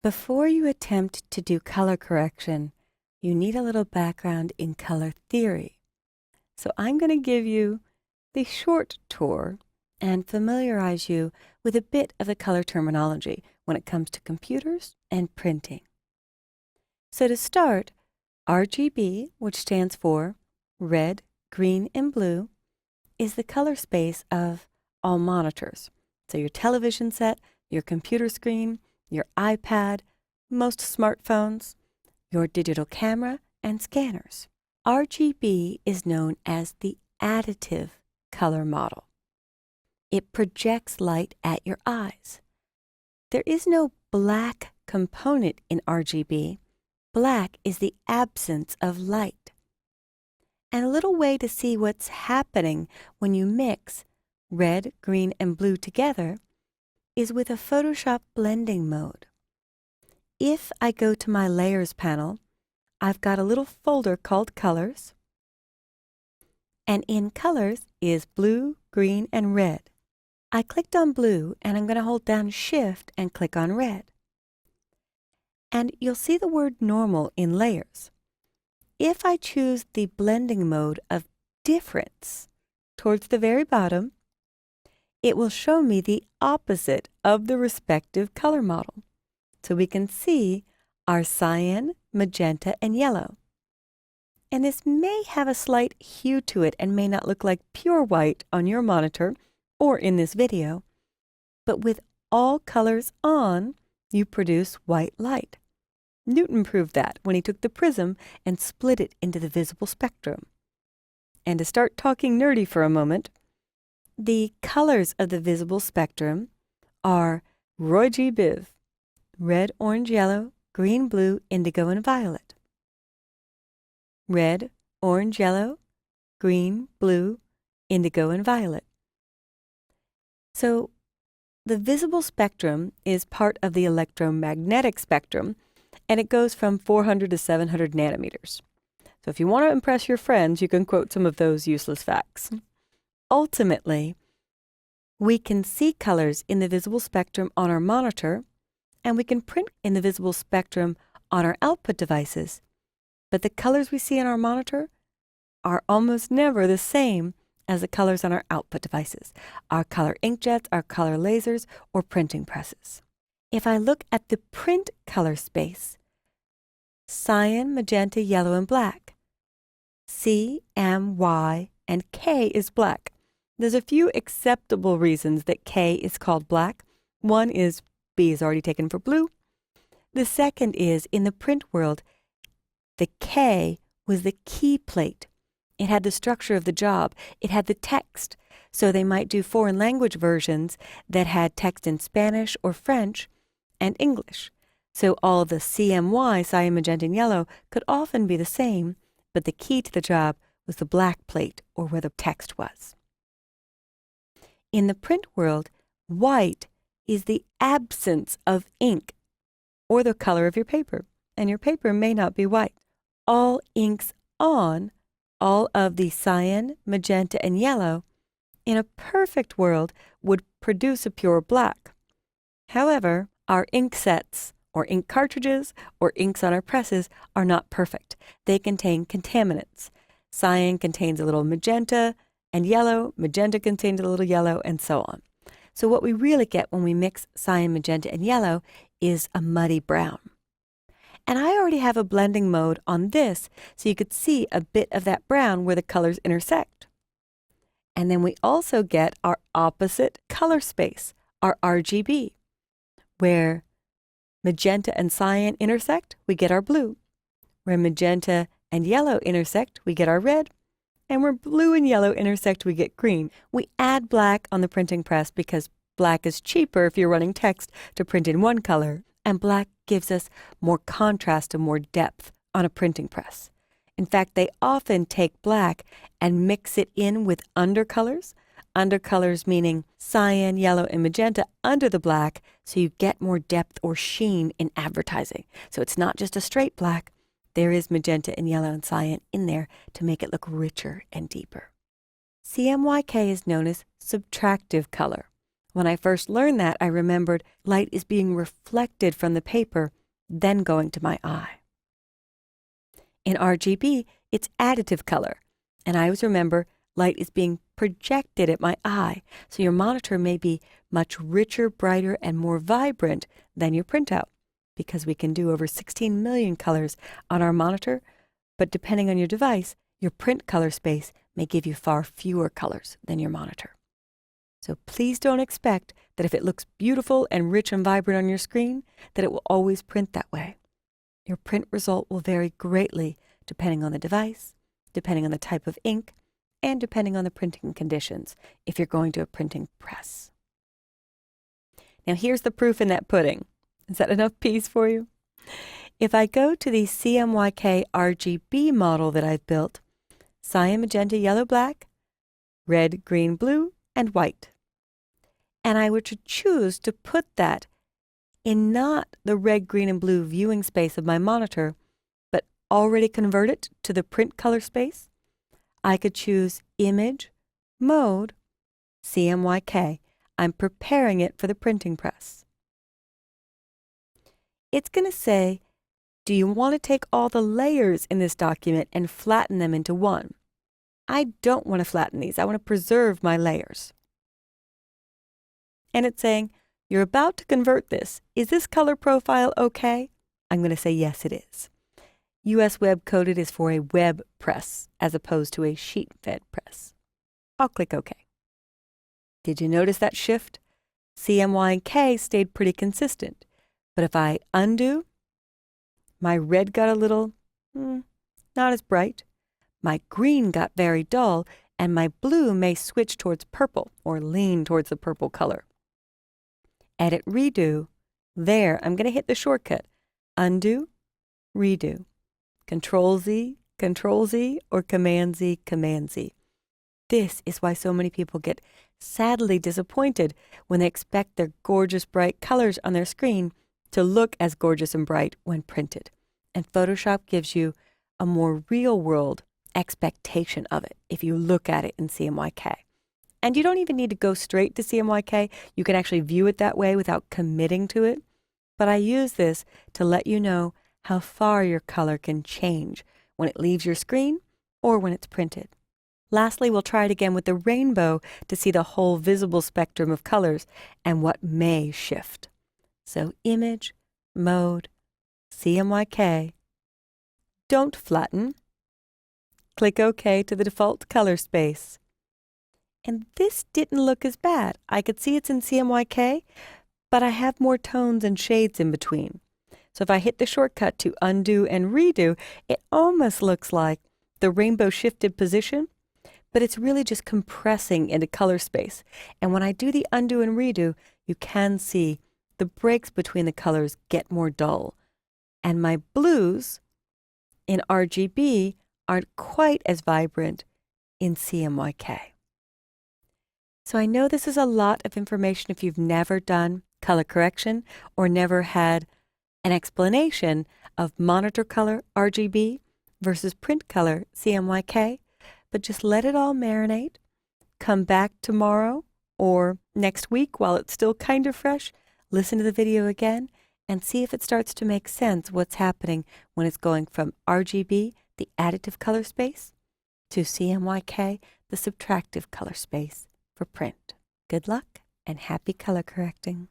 Before you attempt to do color correction, you need a little background in color theory. So I'm going to give you the short tour and familiarize you with a bit of the color terminology when it comes to computers and printing. So to start, RGB, which stands for red, green, and blue, is the color space of all monitors. So your television set, your computer screen, your iPad, most smartphones, your digital camera, and scanners. RGB is known as the additive color model. It projects light at your eyes. There is no black component in RGB. Black is the absence of light. And a little way to see what's happening when you mix red, green, and blue together is with a Photoshop blending mode. If I go to my Layers panel, I've got a little folder called Colors, and in Colors is blue, green, and red. I clicked on blue, and I'm going to hold down Shift and click on red. And you'll see the word Normal in Layers. If I choose the blending mode of Difference towards the very bottom, it will show me the opposite of the respective color model. So we can see our cyan, magenta, and yellow. And this may have a slight hue to it and may not look like pure white on your monitor or in this video, but with all colors on, you produce white light. Newton proved that when he took the prism and split it into the visible spectrum. And to start talking nerdy for a moment, the colors of the visible spectrum are RGB, red, orange, yellow, green, blue, indigo, and violet. Red, orange, yellow, green, blue, indigo, and violet. So the visible spectrum is part of the electromagnetic spectrum, and it goes from 400 to 700 nanometers. So if you want to impress your friends, you can quote some of those useless facts. Ultimately, we can see colors in the visible spectrum on our monitor, and we can print in the visible spectrum on our output devices. But the colors we see on our monitor are almost never the same as the colors on our output devices, our color inkjets, our color lasers, or printing presses. If I look at the print color space, cyan, magenta, yellow, and black. C, M, Y, and K is black. There's a few acceptable reasons that K is called black. One is B is already taken for blue. The second is, in the print world, the K was the key plate. It had the structure of the job. It had the text. So they might do foreign language versions that had text in Spanish or French and English. So all the CMY, cyan, magenta, and yellow, could often be the same, but the key to the job was the black plate or where the text was. In the print world, white is the absence of ink or the color of your paper, and your paper may not be white. All inks on, all of the cyan, magenta, and yellow, in a perfect world would produce a pure black. However, our ink sets or ink cartridges or inks on our presses are not perfect. They contain contaminants. Cyan contains a little magenta and yellow, magenta contains a little yellow, and so on. So what we really get when we mix cyan, magenta, and yellow is a muddy brown. And I already have a blending mode on this, so you could see a bit of that brown where the colors intersect. And then we also get our opposite color space, our RGB, where magenta and cyan intersect, we get our blue. Where magenta and yellow intersect, we get our red. And where blue and yellow intersect, we get green. We add black on the printing press because black is cheaper if you're running text to print in one color, and black gives us more contrast and more depth on a printing press. In fact, they often take black and mix it in with undercolors. Undercolors meaning cyan, yellow, and magenta under the black, so you get more depth or sheen in advertising. So it's not just a straight black. There is magenta and yellow and cyan in there to make it look richer and deeper. CMYK is known as subtractive color, When I first learned that, I remembered light is being reflected from the paper, then going to my eye. In RGB, it's additive color, and I always remember light is being projected at my eye, so your monitor may be much richer, brighter, and more vibrant than your printout, because we can do over 16 million colors on our monitor, but depending on your device, your print color space may give you far fewer colors than your monitor. So please don't expect that if it looks beautiful and rich and vibrant on your screen, that it will always print that way. Your print result will vary greatly depending on the device, depending on the type of ink, and depending on the printing conditions if you're going to a printing press. Now here's the proof in that pudding. Is that enough peace for you? If I go to the CMYK RGB model that I've built, cyan, magenta, yellow, black, red, green, blue, and white, and I were to choose to put that in not the red, green, and blue viewing space of my monitor, but already convert it to the print color space, I could choose Image, Mode, CMYK. I'm preparing it for the printing press. It's going to say, do you want to take all the layers in this document and flatten them into one? I don't want to flatten these. I want to preserve my layers. And it's saying, you're about to convert this. Is this color profile okay? I'm going to say yes, it is. US Web Coded is for a web press as opposed to a sheet-fed press. I'll click OK. Did you notice that shift? CMYK stayed pretty consistent, but if I undo, my red got a little, not as bright. My green got very dull, and my blue may switch towards purple or lean towards the purple color. Edit, redo. There, I'm going to hit the shortcut. Undo, redo. Control-Z, Control-Z, or Command-Z, Command-Z. This is why so many people get sadly disappointed when they expect their gorgeous bright colors on their screen to look as gorgeous and bright when printed. And Photoshop gives you a more real-world expectation of it if you look at it in CMYK. And you don't even need to go straight to CMYK. You can actually view it that way without committing to it. But I use this to let you know how far your color can change when it leaves your screen or when it's printed. Lastly, we'll try it again with the rainbow to see the whole visible spectrum of colors and what may shift. So Image, Mode, CMYK. Don't flatten. Click OK to the default color space. And this didn't look as bad. I could see it's in CMYK, but I have more tones and shades in between. So if I hit the shortcut to undo and redo, it almost looks like the rainbow shifted position, but it's really just compressing into color space. And when I do the undo and redo, you can see the breaks between the colors get more dull. And my blues in RGB aren't quite as vibrant in CMYK. So I know this is a lot of information if you've never done color correction or never had an explanation of monitor color RGB versus print color CMYK, but just let it all marinate. Come back tomorrow or next week while it's still kind of fresh, listen to the video again and see if it starts to make sense what's happening when it's going from RGB, the additive color space, to CMYK, the subtractive color space for print. Good luck and happy color correcting.